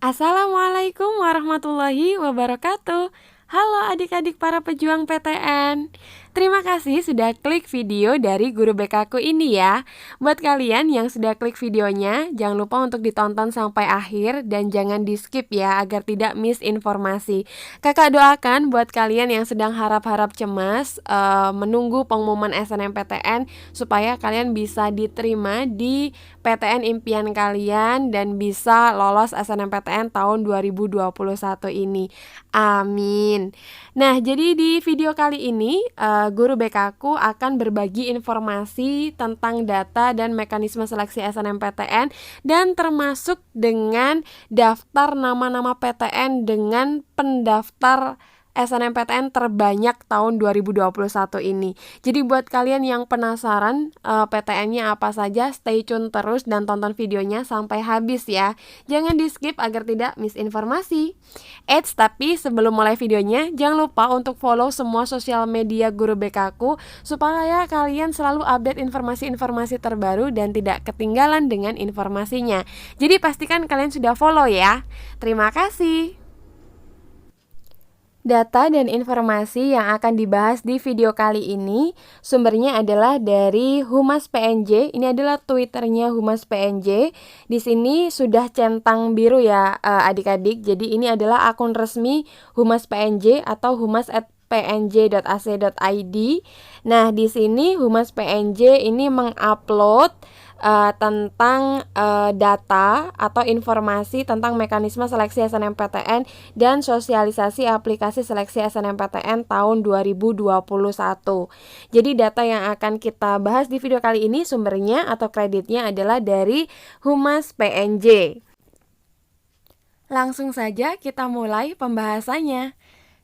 Assalamualaikum warahmatullahi wabarakatuh. Halo adik-adik para pejuang PTN. Terima kasih sudah klik video dari guru BK ku ini ya. Buat kalian yang sudah klik videonya, jangan lupa untuk ditonton sampai akhir dan jangan di skip ya agar tidak miss informasi. Kakak doakan buat kalian yang sedang harap-harap cemas menunggu pengumuman SNMPTN supaya kalian bisa diterima di PTN impian kalian dan bisa lolos SNMPTN tahun 2021 ini. Amin. Nah, jadi di video kali ini guru BK ku akan berbagi informasi tentang data dan mekanisme seleksi SNMPTN dan termasuk dengan daftar nama-nama PTN dengan pendaftar SNMPTN terbanyak tahun 2021 ini. Jadi buat kalian yang penasaran PTN-nya apa saja, stay tune terus dan tonton videonya sampai habis ya. Jangan di skip agar tidak miss informasi. Tapi sebelum mulai videonya, jangan lupa untuk follow semua sosial media guru BK ku supaya kalian selalu update informasi-informasi terbaru dan tidak ketinggalan dengan informasinya. Jadi pastikan kalian sudah follow ya. Terima kasih. Data dan informasi yang akan dibahas di video kali ini sumbernya adalah dari Humas PNJ. Ini adalah Twitternya Humas PNJ. Di sini sudah centang biru ya adik-adik. Jadi ini adalah akun resmi Humas PNJ atau humas@pnj.ac.id. Nah, di sini Humas PNJ ini mengupload tentang data atau informasi tentang mekanisme seleksi SNMPTN dan sosialisasi aplikasi seleksi SNMPTN tahun 2021. Jadi data yang akan kita bahas di video kali ini sumbernya atau kreditnya adalah dari Humas PNJ. Langsung saja kita mulai pembahasannya.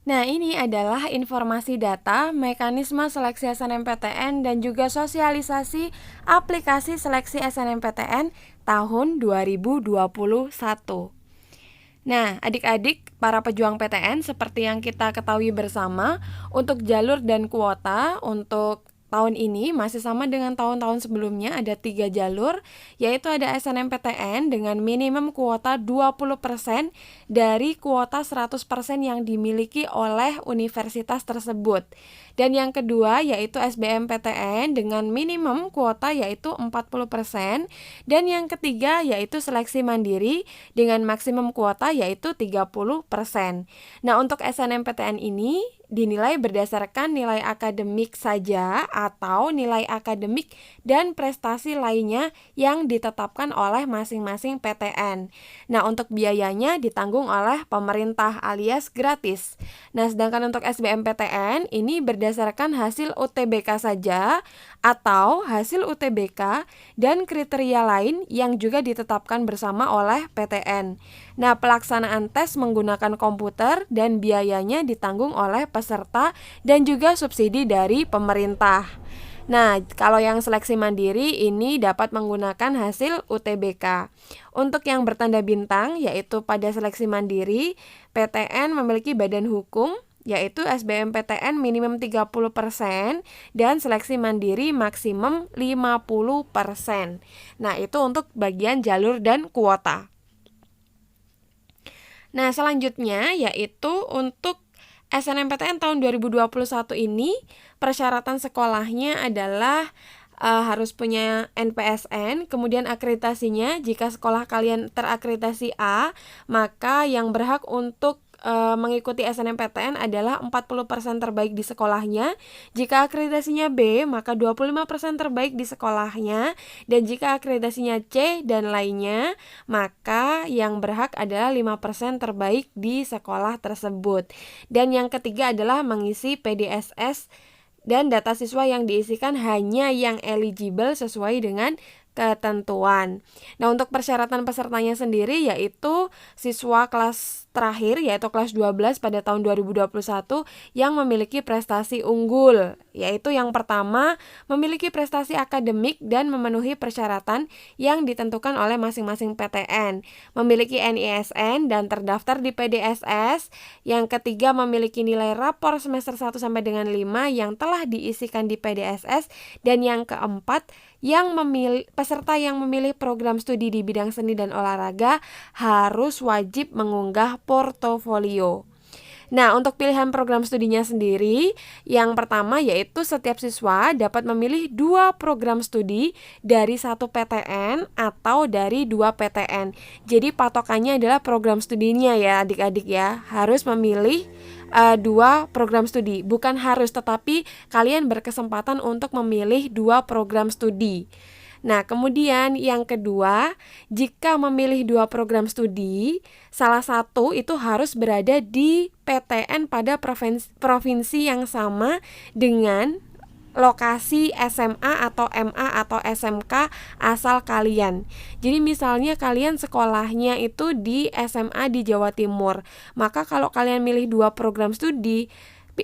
Nah, ini adalah informasi data, mekanisme seleksi SNMPTN dan juga sosialisasi aplikasi seleksi SNMPTN tahun 2021. Nah, adik-adik para pejuang PTN seperti yang kita ketahui bersama, untuk jalur dan kuota untuk tahun ini masih sama dengan tahun-tahun sebelumnya, ada 3 jalur, yaitu ada SNMPTN dengan minimum kuota 20% dari kuota 100% yang dimiliki oleh universitas tersebut. Dan yang kedua yaitu SBMPTN dengan minimum kuota yaitu 40%, dan yang ketiga yaitu seleksi mandiri dengan maksimum kuota yaitu 30%. Nah, untuk SNMPTN ini dinilai berdasarkan nilai akademik saja atau nilai akademik dan prestasi lainnya yang ditetapkan oleh masing-masing PTN. Nah, untuk biayanya ditanggung oleh pemerintah alias gratis. Nah, sedangkan untuk SBMPTN ini berdasarkan hasil UTBK saja atau hasil UTBK dan kriteria lain yang juga ditetapkan bersama oleh PTN. Nah, pelaksanaan tes menggunakan komputer dan biayanya ditanggung oleh peserta dan juga subsidi dari pemerintah. Nah, kalau yang seleksi mandiri ini dapat menggunakan hasil UTBK. Untuk yang bertanda bintang yaitu pada seleksi mandiri, PTN memiliki badan hukum yaitu SBMPTN minimum 30% dan seleksi mandiri maksimum 50%. Nah, itu untuk bagian jalur dan kuota. Nah, selanjutnya yaitu untuk SNMPTN tahun 2021 ini persyaratan sekolahnya adalah harus punya NPSN, kemudian akreditasinya jika sekolah kalian terakreditasi A, maka yang berhak untuk mengikuti SNMPTN adalah 40% terbaik di sekolahnya. Jika akreditasinya B, maka 25% terbaik di sekolahnya. Dan jika akreditasinya C dan lainnya, maka yang berhak adalah 5% terbaik di sekolah tersebut. Dan yang ketiga adalah mengisi PDSS dan data siswa yang diisikan hanya yang eligible sesuai dengan ketentuan. Nah, untuk persyaratan pesertanya sendiri yaitu siswa kelas terakhir yaitu kelas 12 pada tahun 2021 yang memiliki prestasi unggul, yaitu yang pertama memiliki prestasi akademik dan memenuhi persyaratan yang ditentukan oleh masing-masing PTN, memiliki NISN dan terdaftar di PDSS, yang ketiga memiliki nilai rapor semester 1 sampai dengan 5 yang telah diisikan di PDSS, dan yang keempat peserta yang memilih program studi di bidang seni dan olahraga harus wajib mengunggah portofolio. Nah, untuk pilihan program studinya sendiri, yang pertama yaitu setiap siswa dapat memilih 2 program studi dari 1 PTN atau dari 2 PTN. Jadi patokannya adalah program studinya ya adik-adik ya, harus memilih 2 program studi. Bukan harus, tetapi kalian berkesempatan untuk memilih 2 program studi. Nah, kemudian yang kedua, jika memilih 2 program studi, salah satu itu harus berada di PTN pada provinsi yang sama dengan lokasi SMA atau MA atau SMK asal kalian. Jadi misalnya kalian sekolahnya itu di SMA di Jawa Timur, maka kalau kalian milih 2 program studi,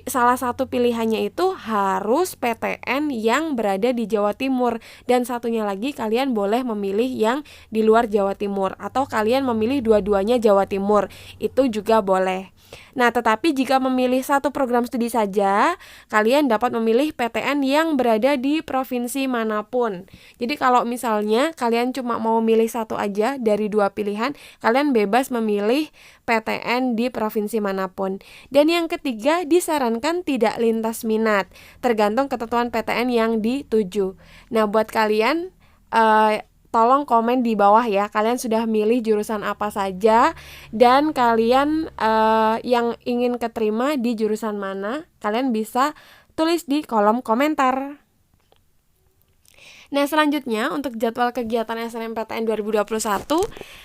salah satu pilihannya itu harus PTN yang berada di Jawa Timur, dan satunya lagi kalian boleh memilih yang di luar Jawa Timur, atau kalian memilih dua-duanya Jawa Timur, itu juga boleh. Nah, tetapi jika memilih 1 program studi saja, kalian dapat memilih PTN yang berada di provinsi manapun. Jadi kalau misalnya kalian cuma mau milih 1 aja dari 2 pilihan, kalian bebas memilih PTN di provinsi manapun. Dan yang ketiga, disarankan tidak lintas minat, tergantung ketentuan PTN yang dituju. Nah, buat kalian tolong komen di bawah ya, kalian sudah milih jurusan apa saja, dan kalian yang ingin keterima di jurusan mana, kalian bisa tulis di kolom komentar. Nah, selanjutnya untuk jadwal kegiatan SNMPTN 2021,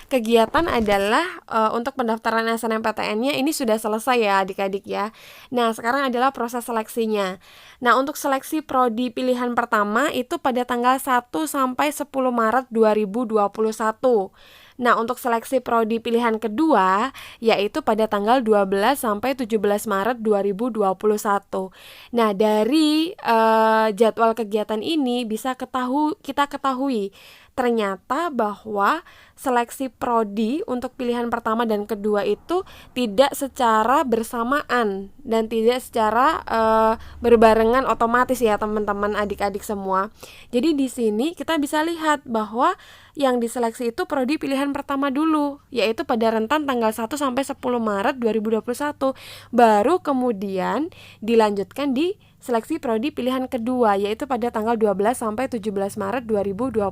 kegiatan adalah untuk pendaftaran SNMPTN-nya ini sudah selesai ya adik-adik ya. Nah, sekarang adalah proses seleksinya. Nah, untuk seleksi prodi pilihan pertama itu pada tanggal 1 sampai 10 Maret 2021. Nah, untuk seleksi prodi pilihan kedua yaitu pada tanggal 12 sampai 17 Maret 2021. Nah, dari jadwal kegiatan ini bisa kita ketahui ternyata bahwa seleksi prodi untuk pilihan pertama dan kedua itu tidak secara bersamaan dan tidak secara berbarengan otomatis ya teman-teman adik-adik semua. Jadi di sini kita bisa lihat bahwa yang diseleksi itu prodi pilihan pertama dulu, yaitu pada rentan tanggal 1 sampai 10 Maret 2021. Baru kemudian dilanjutkan di seleksi prodi pilihan kedua, yaitu pada tanggal 12 sampai 17 Maret 2021.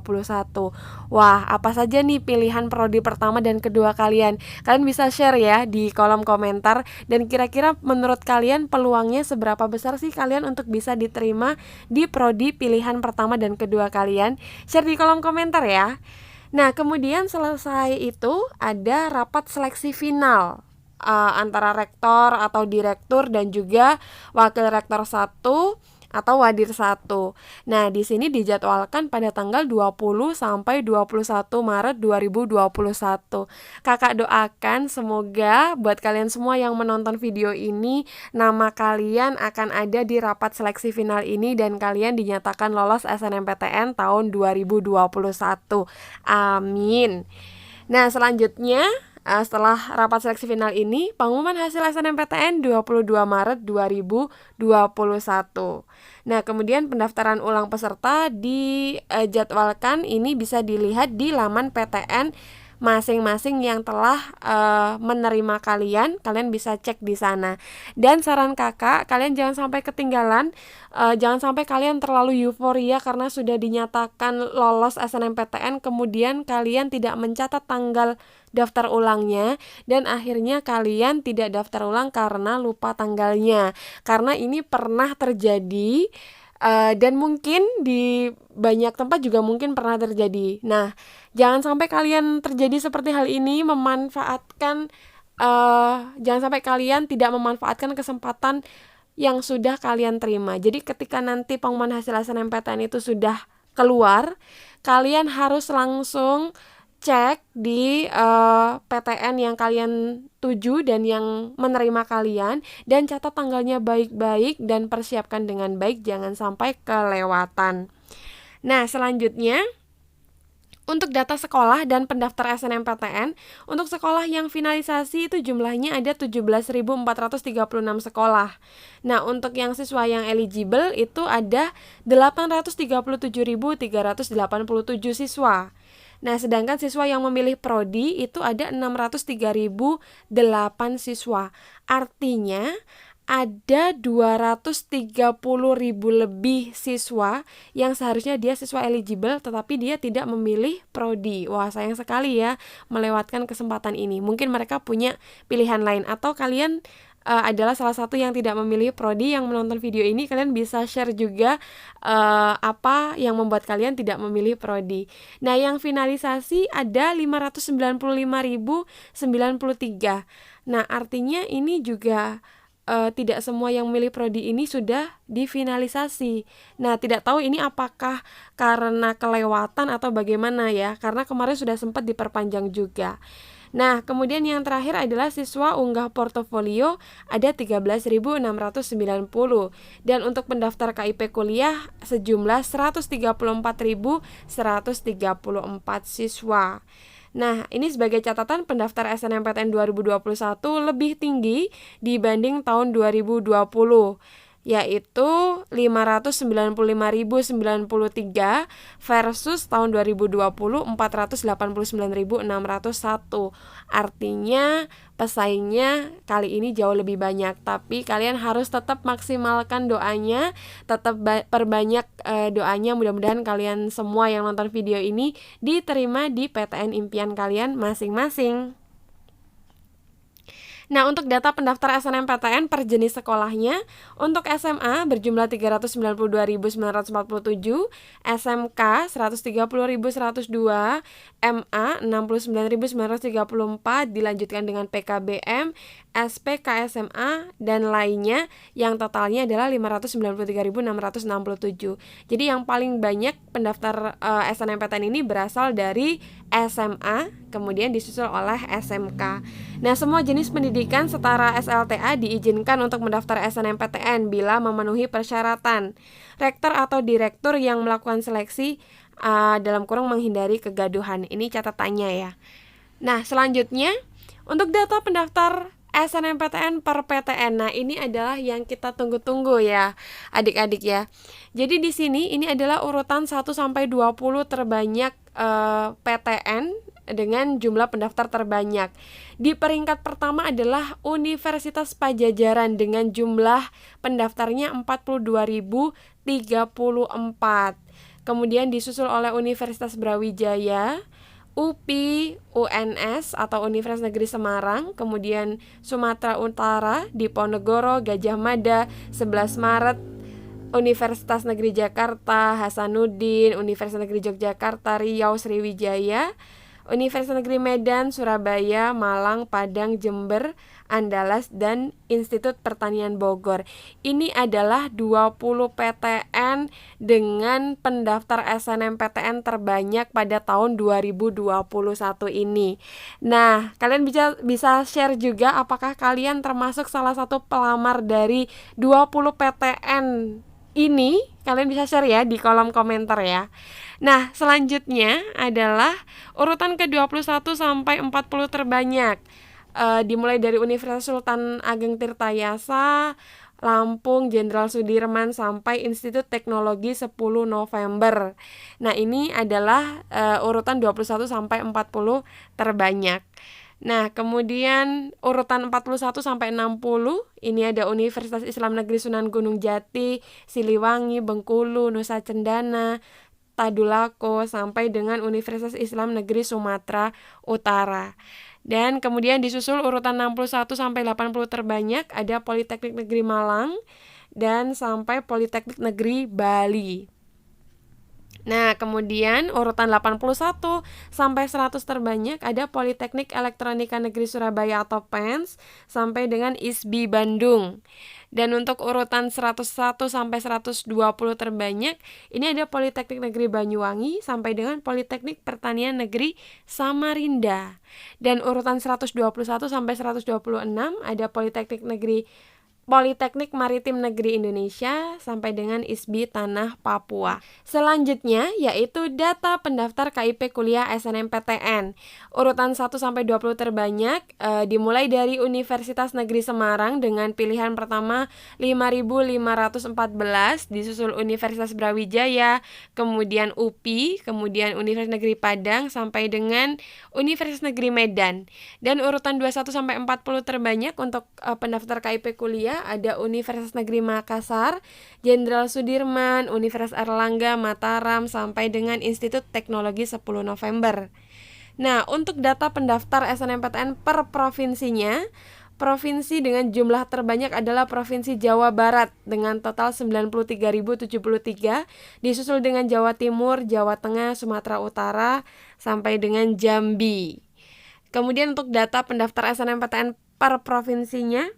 Wah, apa saja nih pilihan prodi pertama dan kedua kalian? Kalian bisa share ya di kolom komentar, dan kira-kira menurut kalian peluangnya seberapa besar sih kalian untuk bisa diterima di prodi pilihan pertama dan kedua kalian? Share di kolom komentar ya. Nah, kemudian selesai itu ada rapat seleksi final antara rektor atau direktur dan juga wakil rektor 1 atau wadir 1. Nah, di sini dijadwalkan pada tanggal 20 sampai 21 Maret 2021. Kakak doakan semoga buat kalian semua yang menonton video ini, nama kalian akan ada di rapat seleksi final ini dan kalian dinyatakan lolos SNMPTN tahun 2021. Amin. Nah, selanjutnya setelah rapat seleksi final ini, pengumuman hasil SNMPTN 22 Maret 2021. Nah, kemudian pendaftaran ulang peserta dijadwalkan ini bisa dilihat di laman PTN masing-masing yang telah menerima kalian bisa cek di sana. Dan saran kakak, kalian jangan sampai ketinggalan, jangan sampai kalian terlalu euforia karena sudah dinyatakan lolos SNMPTN, kemudian kalian tidak mencatat tanggal daftar ulangnya dan akhirnya kalian tidak daftar ulang karena lupa tanggalnya. Karena ini pernah terjadi dan mungkin di banyak tempat juga mungkin pernah terjadi. Nah, jangan sampai kalian terjadi seperti hal ini, jangan sampai kalian tidak memanfaatkan kesempatan yang sudah kalian terima. Jadi ketika nanti pengumuman hasil SNMPTN itu sudah keluar, kalian harus langsung cek di PTN yang kalian tuju dan yang menerima kalian, dan catat tanggalnya baik-baik dan persiapkan dengan baik, jangan sampai kelewatan. Nah, selanjutnya Untuk data sekolah dan pendaftar SNMPTN, untuk sekolah yang finalisasi itu jumlahnya ada 17.436 sekolah. Nah, untuk yang siswa yang eligible itu ada 837.387 siswa. Nah, sedangkan siswa yang memilih prodi itu ada 603.008 siswa. Artinya ada 230.000 lebih siswa yang seharusnya dia siswa eligible tetapi dia tidak memilih prodi. Wah, sayang sekali ya melewatkan kesempatan ini. Mungkin mereka punya pilihan lain atau kalian adalah salah satu yang tidak memilih prodi yang menonton video ini. Kalian bisa share juga apa yang membuat kalian tidak memilih prodi. Nah, yang finalisasi ada 595.093. Nah, artinya ini juga tidak semua yang memilih prodi ini sudah difinalisasi. Nah, tidak tahu ini apakah karena kelewatan atau bagaimana ya, karena kemarin sudah sempat diperpanjang juga. Nah, kemudian yang terakhir adalah siswa unggah portofolio ada 13.690 dan untuk pendaftar KIP kuliah sejumlah 134.134 siswa. Nah, ini sebagai catatan pendaftar SNMPTN 2021 lebih tinggi dibanding tahun 2020, yaitu 595.093 versus tahun 2020 489.601. Artinya pesaingnya kali ini jauh lebih banyak, tapi kalian harus tetap maksimalkan doanya, tetap perbanyak doanya. Mudah-mudahan kalian semua yang nonton video ini diterima di PTN impian kalian masing-masing. Nah, untuk data pendaftar SNMPTN per jenis sekolahnya, untuk SMA berjumlah 392.947, SMK 130.102, MA 69.934, dilanjutkan dengan PKBM, SPKSMA, dan lainnya yang totalnya adalah 593.667. Jadi yang paling banyak pendaftar SNMPTN ini berasal dari SMA, kemudian disusul oleh SMK. Nah, semua jenis pendidikan setara SLTA diizinkan untuk mendaftar SNMPTN bila memenuhi persyaratan. Rektor atau direktur yang melakukan seleksi dalam kurung menghindari kegaduhan. Ini catatannya ya. Nah, selanjutnya untuk data pendaftar SNMPTN per PTN. Nah, ini adalah yang kita tunggu-tunggu ya, adik-adik ya. Jadi di sini ini adalah urutan 1 sampai 20 terbanyak PTN dengan jumlah pendaftar terbanyak. Di peringkat pertama adalah Universitas Padjadjaran dengan jumlah pendaftarnya 42.034. Kemudian disusul oleh Universitas Brawijaya, UPI, UNS atau Universitas Negeri Semarang, kemudian Sumatera Utara, Diponegoro, Gajah Mada, 11 Maret, Universitas Negeri Jakarta, Hasanuddin, Universitas Negeri Yogyakarta, Riau, Sriwijaya, Universitas Negeri Medan, Surabaya, Malang, Padang, Jember, Andalas, dan Institut Pertanian Bogor. Ini adalah 20 PTN dengan pendaftar SNMPTN terbanyak pada tahun 2021 ini. Nah, kalian bisa share juga apakah kalian termasuk salah satu pelamar dari 20 PTN ini. Kalian bisa share ya di kolom komentar ya. Nah, selanjutnya adalah urutan ke-21 sampai 40 terbanyak. Dimulai dari Universitas Sultan Ageng Tirtayasa, Lampung, Jenderal Sudirman, sampai Institut Teknologi 10 November. Nah, ini adalah urutan 21 sampai 40 terbanyak. Nah, kemudian urutan 41 sampai 60 ini ada Universitas Islam Negeri Sunan Gunung Jati, Siliwangi, Bengkulu, Nusa Cendana, Tadulako, sampai dengan Universitas Islam Negeri Sumatera Utara. Dan kemudian disusul urutan 61 sampai 80 terbanyak ada Politeknik Negeri Malang dan sampai Politeknik Negeri Bali. Nah, kemudian urutan 81 sampai 100 terbanyak ada Politeknik Elektronika Negeri Surabaya atau PENS sampai dengan ISBI Bandung. Dan untuk urutan 101 sampai 120 terbanyak ini ada Politeknik Negeri Banyuwangi sampai dengan Politeknik Pertanian Negeri Samarinda. Dan urutan 121 sampai 126 ada Politeknik Negeri Politeknik Maritim Negeri Indonesia sampai dengan ISBI Tanah Papua. Selanjutnya yaitu data pendaftar KIP kuliah SNMPTN. Urutan 1 sampai 20 terbanyak dimulai dari Universitas Negeri Semarang dengan pilihan pertama 5.514, disusul Universitas Brawijaya, kemudian UPI, kemudian Universitas Negeri Padang sampai dengan Universitas Negeri Medan. Dan urutan 21 sampai 40 terbanyak untuk pendaftar KIP kuliah ada Universitas Negeri Makassar, Jenderal Sudirman, Universitas Airlangga, Mataram, sampai dengan Institut Teknologi 10 November. Nah, untuk data pendaftar SNMPTN per provinsinya, provinsi dengan jumlah terbanyak adalah Provinsi Jawa Barat dengan total 93.073, disusul dengan Jawa Timur, Jawa Tengah, Sumatera Utara, sampai dengan Jambi. Kemudian untuk data pendaftar SNMPTN per provinsinya,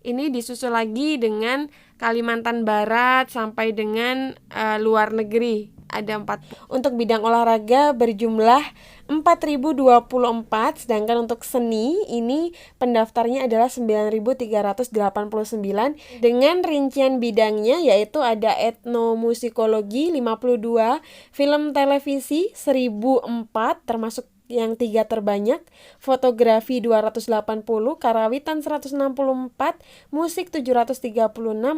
ini disusul lagi dengan Kalimantan Barat sampai dengan luar negeri. Ada 4. Untuk bidang olahraga berjumlah 4.024, sedangkan untuk seni ini pendaftarnya adalah 9.389 dengan rincian bidangnya yaitu ada etnomusikologi 52, film televisi 1.004 termasuk yang 3 terbanyak, fotografi 280, karawitan 164, musik 736,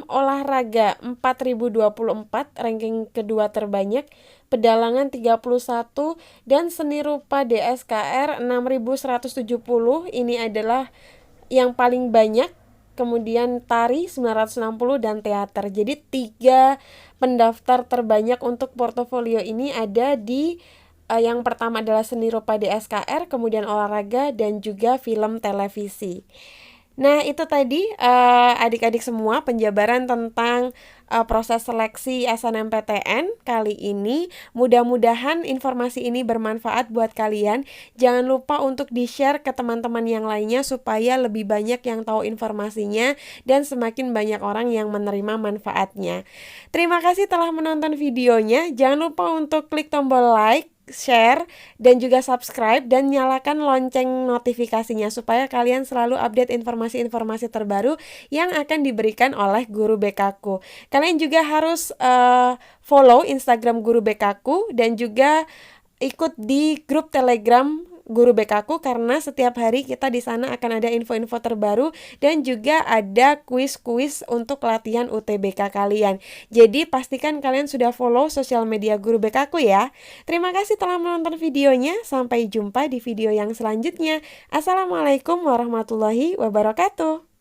olahraga 4024, ranking kedua terbanyak, pedalangan 31, dan seni rupa DSKR 6170, ini adalah yang paling banyak. Kemudian tari 960 dan teater. Jadi 3 pendaftar terbanyak untuk portofolio ini ada di yang pertama adalah seni rupa DSKR, kemudian olahraga, dan juga film televisi. Nah, itu tadi adik-adik semua penjabaran tentang proses seleksi SNMPTN kali ini. Mudah-mudahan informasi ini bermanfaat buat kalian. Jangan lupa untuk di-share ke teman-teman yang lainnya supaya lebih banyak yang tahu informasinya dan semakin banyak orang yang menerima manfaatnya. Terima kasih telah menonton videonya. Jangan lupa untuk klik tombol like, share, dan juga subscribe, dan nyalakan lonceng notifikasinya supaya kalian selalu update informasi-informasi terbaru yang akan diberikan oleh Guru BK-ku. Kalian juga harus follow Instagram Guru BK-ku dan juga ikut di grup Telegram Guru BK-ku karena setiap hari kita di sana akan ada info-info terbaru dan juga ada kuis-kuis untuk latihan UTBK kalian. Jadi pastikan kalian sudah follow sosial media Guru BK-ku ya. Terima kasih telah menonton videonya. Sampai jumpa di video yang selanjutnya. Assalamualaikum warahmatullahi wabarakatuh.